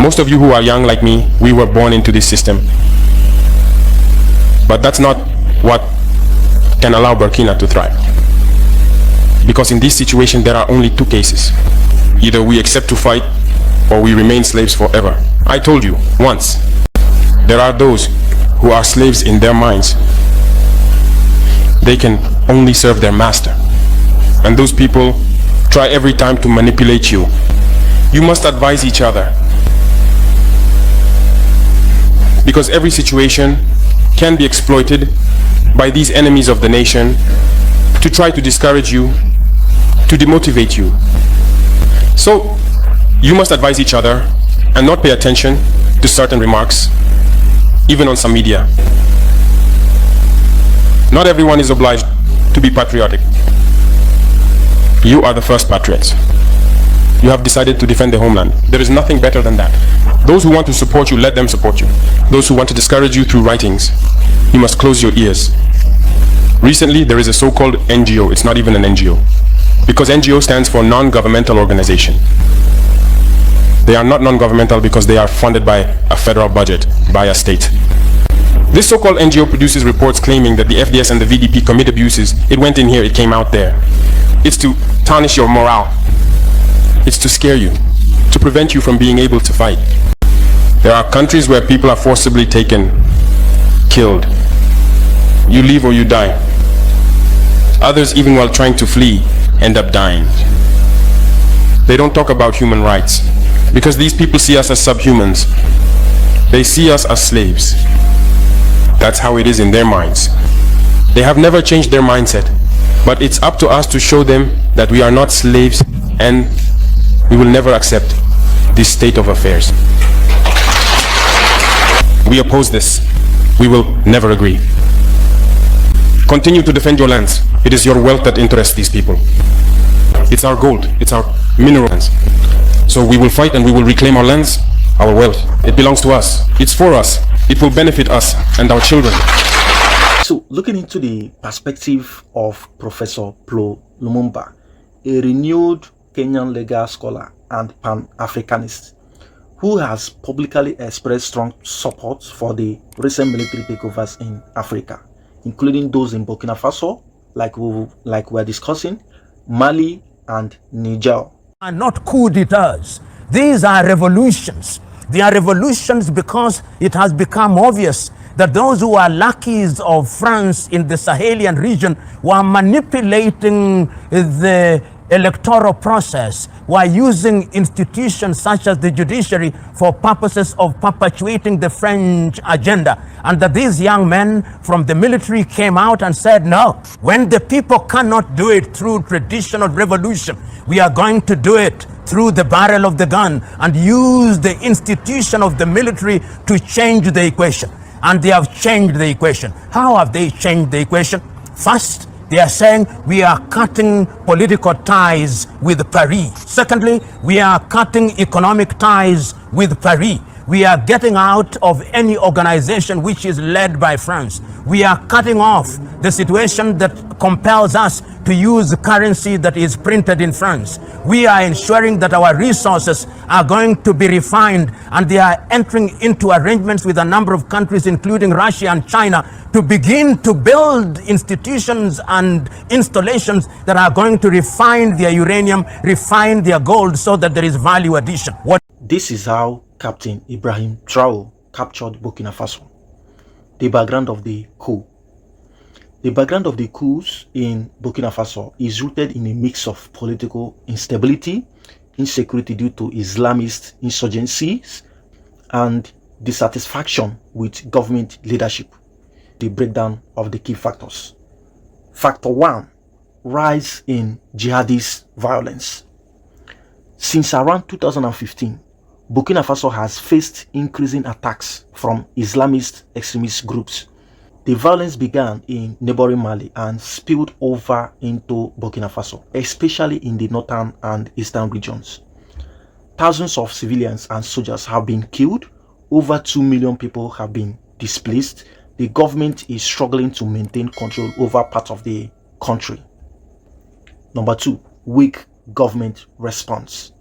Most of you who are young like me, we were born into this system. But that's not what can allow Burkina to thrive. Because in this situation, there are only two cases. Either we accept to fight, or we remain slaves forever. I told you once, there are those who are slaves in their minds. They can only serve their master. And those people try every time to manipulate you. You must advise each other. Because every situation can be exploited by these enemies of the nation to try to discourage you, to demotivate you. So you must advise each other and not pay attention to certain remarks, even on some media. Not everyone is obliged to be patriotic. You are the first patriots. You have decided to defend the homeland. There is nothing better than that. Those who want to support you, let them support you. Those who want to discourage you through writings, you must close your ears. Recently, there is a so-called NGO. It's not even an NGO. Because NGO stands for non-governmental organization. They are not non-governmental because they are funded by a federal budget, by a state. This so-called NGO produces reports claiming that the FDS and the VDP commit abuses. It went in here, it came out there. It's to tarnish your morale. It's to scare you, to prevent you from being able to fight. There are countries where people are forcibly taken, killed. You leave or you die. Others, even while trying to flee, end up dying. They don't talk about human rights because these people see us as subhumans. They see us as slaves. That's how it is in their minds. They have never changed their mindset, but it's up to us to show them that we are not slaves and we will never accept this state of affairs. We oppose this. We will never agree. Continue to defend your lands. It is your wealth that interests these people. It's our gold. It's our minerals. So we will fight and we will reclaim our lands, our wealth. It belongs to us. It's for us. It will benefit us and our children. So, looking into the perspective of Professor Plo Lumumba, a renewed Kenyan legal scholar and Pan-Africanist, who has publicly expressed strong support for the recent military takeovers in Africa, including those in Burkina Faso, like we're discussing, Mali and Niger. Are not coup d'etats. These are revolutions. They are revolutions because it has become obvious that those who are lackeys of France in the Sahelian region were manipulating the electoral process, were using institutions such as the judiciary for purposes of perpetuating the French agenda. And that these young men from the military came out and said, no, when the people cannot do it through traditional revolution, we are going to do it through the barrel of the gun and use the institution of the military to change the equation. And they have changed the equation. How have they changed the equation? First, they are saying we are cutting political ties with Paris. Secondly, we are cutting economic ties with Paris. We are getting out of any organization which is led by France. We are cutting off the situation that compels us to use currency that is printed in France. We are ensuring that our resources are going to be refined, and they are entering into arrangements with a number of countries, including Russia and China, to begin to build institutions and installations that are going to refine their uranium, refine their gold, so that there is value addition. This is how Captain Ibrahim Traore captured Burkina Faso. The background of the coup. The background of the coups in Burkina Faso is rooted in a mix of political instability, insecurity due to Islamist insurgencies, and dissatisfaction with government leadership. The breakdown of the key factors. Factor 1. Rise in jihadist violence. Since around 2015, Burkina Faso has faced increasing attacks from Islamist extremist groups. The violence began in neighboring Mali and spilled over into Burkina Faso, especially in the northern and eastern regions. Thousands of civilians and soldiers have been killed. Over 2 million people have been displaced. The government is struggling to maintain control over part of the country. Number 2, weak government response.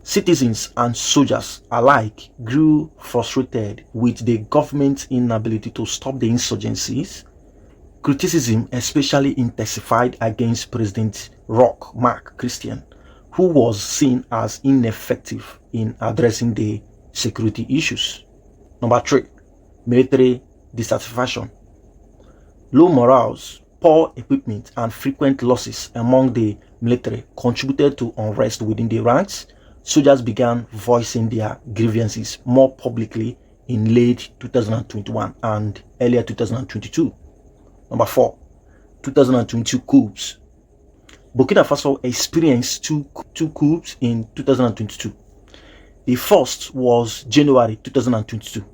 Citizens and soldiers alike grew frustrated with the government's inability to stop the insurgencies. Criticism especially intensified against President Roch Marc Christian, who was seen as ineffective in addressing the security issues. Number 3. Military dissatisfaction. Low morals, poor equipment, and frequent losses among the military contributed to unrest within the ranks. Soldiers began voicing their grievances more publicly in late 2021 and earlier 2022. Number 4. 2022 coups. Burkina Faso experienced two coups in 2022. The first was January 2022.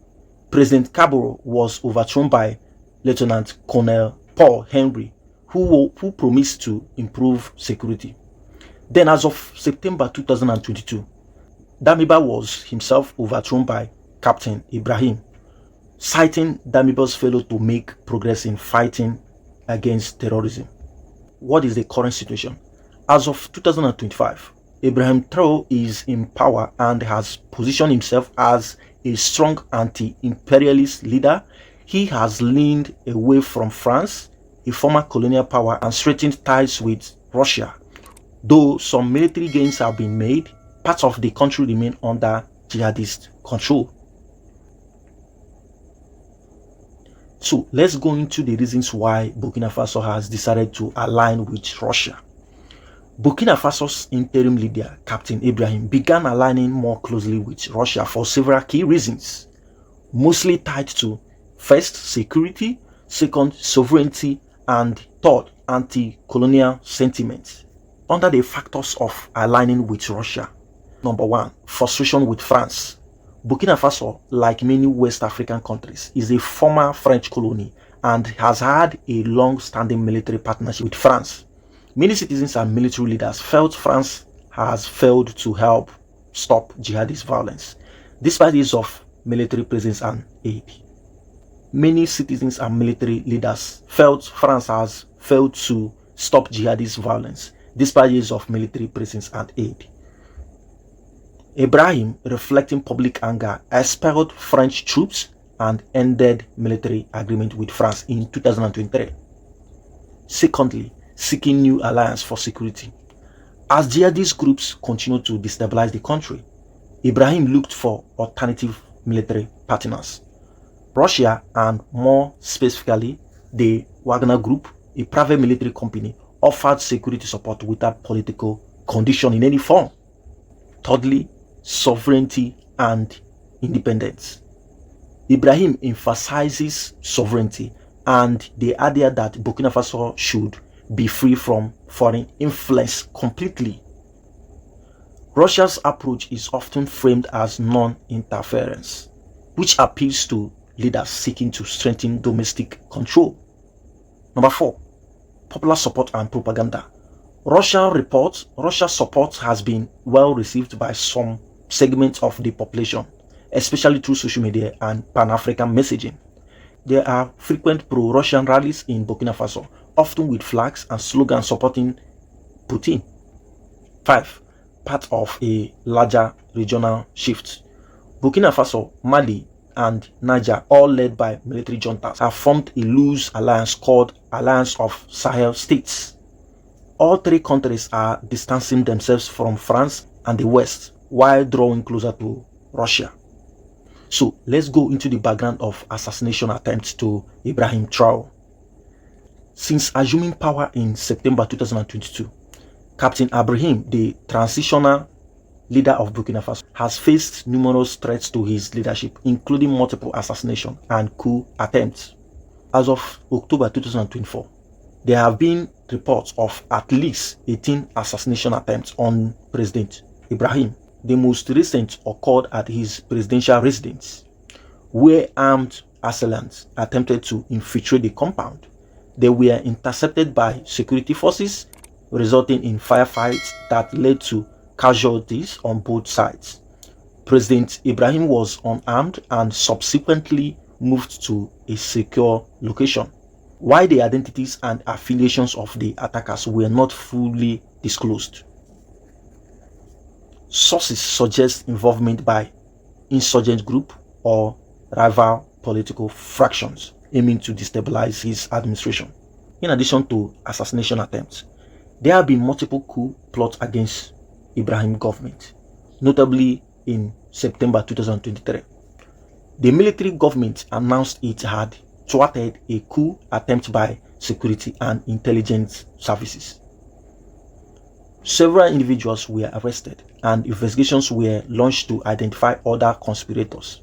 President Kabore was overthrown by Lieutenant Colonel Paul Henry, who promised to improve security. Then, as of September 2022, Damiba was himself overthrown by Captain Ibrahim, citing Damiba's failure to make progress in fighting against terrorism. What is the current situation? As of 2025, Ibrahim Traore is in power and has positioned himself as a strong anti-imperialist leader. He has leaned away from France, a former colonial power, and strengthened ties with Russia. Though some military gains have been made, parts of the country remain under jihadist control. So let's go into the reasons why Burkina Faso has decided to align with Russia. Burkina Faso's interim leader, Captain Ibrahim, began aligning more closely with Russia for several key reasons, mostly tied to first, security, second, sovereignty, and third, anti-colonial sentiments. Under the factors of aligning with Russia: number 1, frustration with France. Burkina Faso, like many West African countries, is a former French colony and has had a long-standing military partnership with France. Many citizens and military leaders felt France has failed to help stop jihadist violence, despite the use of military presence and aid. Many citizens and military leaders felt France has failed to stop jihadist violence, despite the use of military presence and aid. Ibrahim, reflecting public anger, expelled French troops and ended military agreement with France in 2023. Secondly, seeking new alliance for security. As jihadist groups continued to destabilize the country, Ibrahim looked for alternative military partners. Russia, and more specifically the Wagner Group, a private military company, offered security support without political condition in any form. Thirdly, sovereignty and independence. Ibrahim emphasizes sovereignty, and the idea that Burkina Faso should be free from foreign influence completely. Russia's approach is often framed as non-interference, which appeals to leaders seeking to strengthen domestic control. Number 4, popular support and propaganda. Russia's support has been well received by some segments of the population, especially through social media and Pan-African messaging. There are frequent pro-Russian rallies in Burkina Faso, often with flags and slogans supporting Putin. 5, part of a larger regional shift. Burkina Faso, Mali, and Niger, all led by military juntas, have formed a loose alliance called Alliance of Sahel States. All three countries are distancing themselves from France and the West while drawing closer to Russia. So let's go into the background of assassination attempts to Ibrahim Traore. Since assuming power in September 2022, Captain Ibrahim, the transitional leader of Burkina Faso, has faced numerous threats to his leadership, including multiple assassination and coup attempts. As of October 2024, there have been reports of at least 18 assassination attempts on President Ibrahim. The most recent occurred at his presidential residence, where armed assailants attempted to infiltrate the compound. They were intercepted by security forces, resulting in firefights that led to casualties on both sides. President Ibrahim was unarmed and subsequently moved to a secure location, while the identities and affiliations of the attackers were not fully disclosed. Sources suggest involvement by insurgent group or rival political fractions aiming to destabilize his administration. In addition to assassination attempts, there have been multiple coup plots against Ibrahim government, notably in September 2023. The military government announced it had thwarted a coup attempt by security and intelligence services. Several individuals were arrested and investigations were launched to identify other conspirators.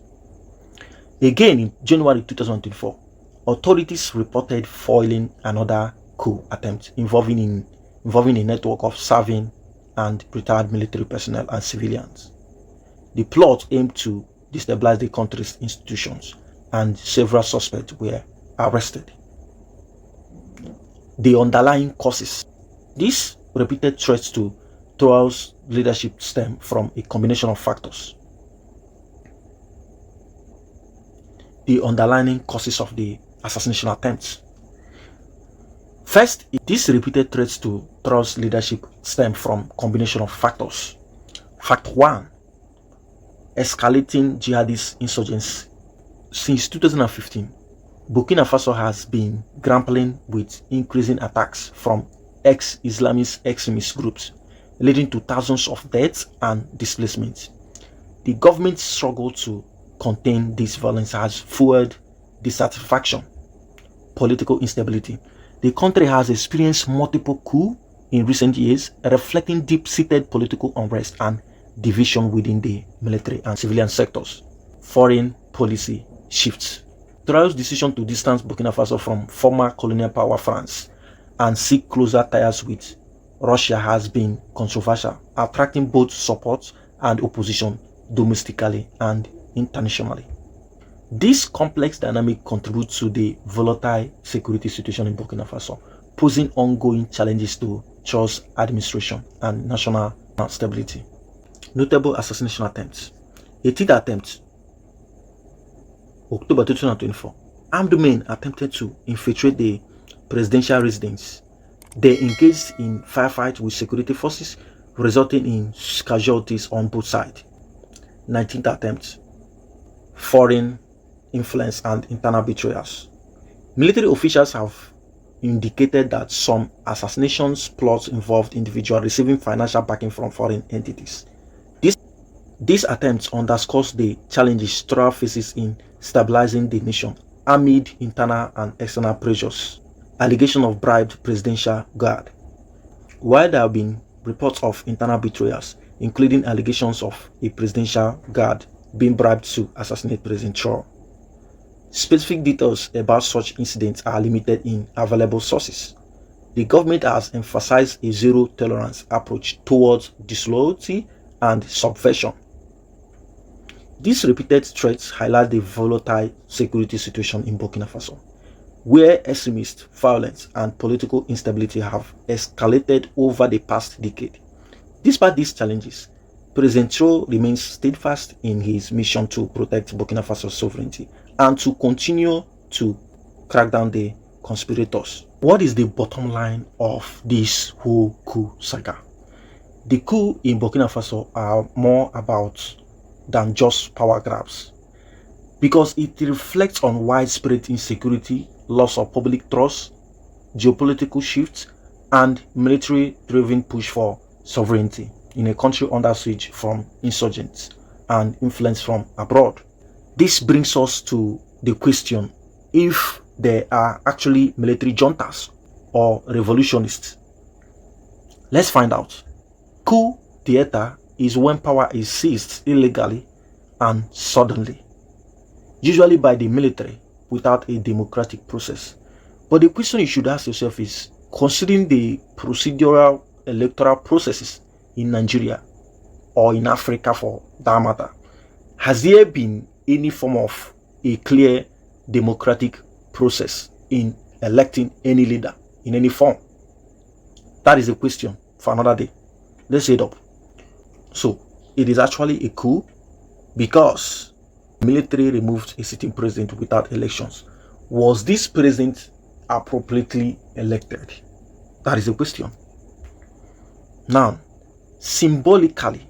Again, in January 2024, authorities reported foiling another coup attempt involving a network of serving and retired military personnel and civilians. The plot aimed to destabilize the country's institutions, and several suspects were arrested. The underlying causes. These repeated threats to Traore's leadership stem from a combination of factors. The underlying causes of the assassination attempts. First, these repeated threats to Traore's leadership stem from a combination of factors. Fact 1. Escalating jihadist insurgency. Since 2015, Burkina Faso has been grappling with increasing attacks from ex-Islamist extremist groups, leading to thousands of deaths and displacements. The government's struggle to contain this violence has fueled dissatisfaction, political instability. The country has experienced multiple coups in recent years, reflecting deep-seated political unrest and division within the military and civilian sectors. Foreign policy shifts. Traore's decision to distance Burkina Faso from former colonial power France and seek closer ties with Russia has been controversial, attracting both support and opposition domestically and internationally. This complex dynamic contributes to the volatile security situation in Burkina Faso, posing ongoing challenges to Traore's administration and national stability. Notable assassination attempts. 18th attempt, October 2024. Armed men attempted to infiltrate the presidential residence. They engaged in firefight with security forces, resulting in casualties on both sides. 19th attempt, foreign influence and internal betrayals. Military officials have indicated that some assassinations plots involved individuals receiving financial backing from foreign entities. These attempts underscores the challenges Traore faces in stabilizing the nation amid internal and external pressures. Allegation of bribed presidential guard. While there have been reports of internal betrayals, including allegations of a presidential guard being bribed to assassinate President Traore, specific details about such incidents are limited in available sources. The government has emphasized a zero-tolerance approach towards disloyalty and subversion. These repeated threats highlight the volatile security situation in Burkina Faso, where extremist violence and political instability have escalated over the past decade. Despite these challenges, President Traore remains steadfast in his mission to protect Burkina Faso's sovereignty and to continue to crack down the conspirators. What is the bottom line of this whole coup saga? The coup in Burkina Faso are more about than just power grabs, because it reflects on widespread insecurity, loss of public trust, geopolitical shifts, and military-driven push for sovereignty in a country under siege from insurgents and influence from abroad. This brings us to the question if there are actually military juntas or revolutionists. Let's find out. Coup theater is when power is seized illegally and suddenly, usually by the military without a democratic process. But the question you should ask yourself is, considering the procedural electoral processes in Nigeria or in Africa for that matter, has there been any form of a clear democratic process in electing any leader in any form? That is a question for another day. Let's set up. So it is actually a coup because military removed a sitting president without elections. Was this president appropriately elected? That is a question. Now, symbolically,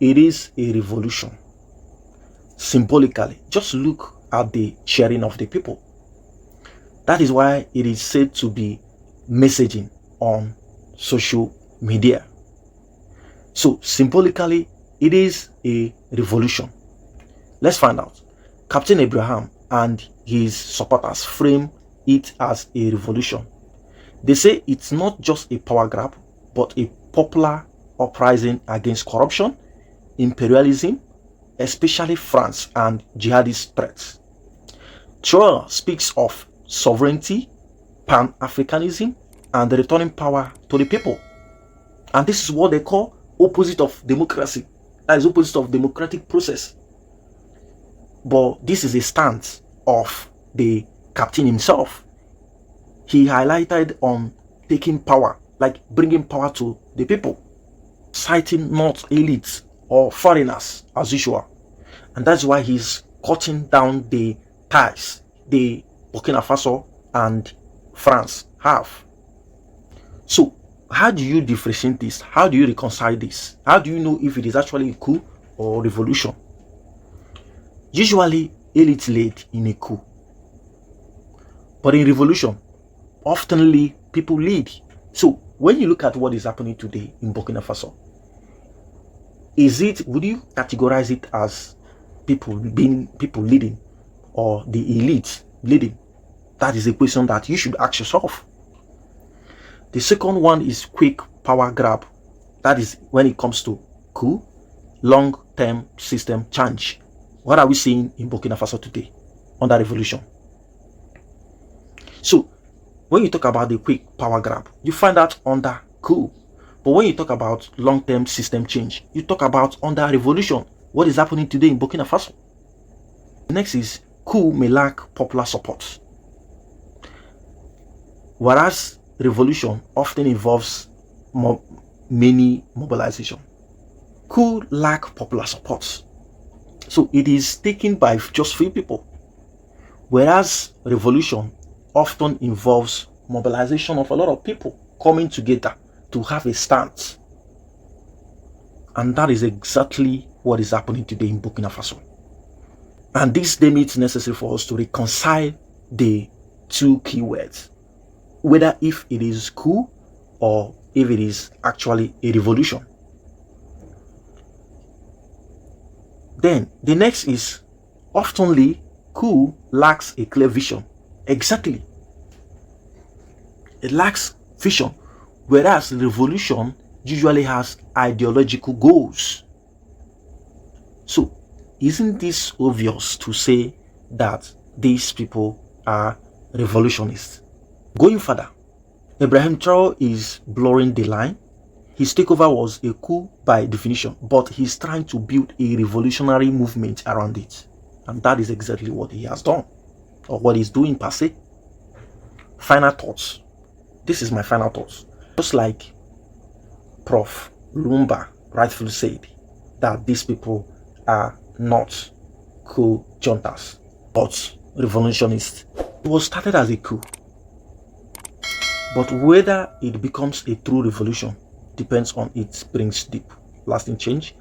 it is a revolution. Symbolically, just look at the cheering of the people. That is why it is said to be messaging on social media. So symbolically, it is a revolution. Let's find out. Captain Ibrahim and his supporters frame it as a revolution. They say it's not just a power grab, but a popular uprising against corruption, imperialism, especially France, and jihadist threats. Traore speaks of sovereignty, pan-Africanism, and returning power to the people. And this is what they call opposite of democracy. That is opposite of democratic process. But this is a stance of the captain himself. He highlighted on taking power, like bringing power to the people, citing not elites or foreigners as usual. And that's why he's cutting down the ties the Burkina Faso and France have. So how do you differentiate this? How do you reconcile this? How do you know if it is actually a coup or revolution? Usually elites lead in a coup, but in revolution oftenly people lead. So when you look at what is happening today in Burkina Faso, would you categorize it as people leading or the elite leading? That is a question that you should ask yourself. The second one is quick power grab. That is when it comes to coup, long-term system change. What are we seeing in Burkina Faso today under revolution? So when you talk about the quick power grab, you find that under coup. But when you talk about long-term system change, you talk about under revolution. What is happening today in Burkina Faso? Next is coup may lack popular support, whereas revolution often involves many mobilization. Coup lack popular support, so it is taken by just few people, whereas revolution often involves mobilization of a lot of people coming together to have a stance. And that is exactly what is happening today in Burkina Faso. And this deems it necessary for us to reconcile the two keywords, whether if it is coup or if it is actually a revolution. Then the next is oftenly coup lacks a clear vision. Exactly. It lacks vision, whereas revolution usually has ideological goals. So isn't this obvious to say that these people are revolutionists? Going further, Ibrahim Traore is blurring the line. His takeover was a coup by definition, but he's trying to build a revolutionary movement around it. And that is exactly what he has done, or what he's doing per se. Final thoughts. This is my final thoughts. Just like Prof. Lumumba rightfully said, that these people are not coup juntas, but revolutionists. It was started as a coup, but whether it becomes a true revolution depends on it brings deep, lasting change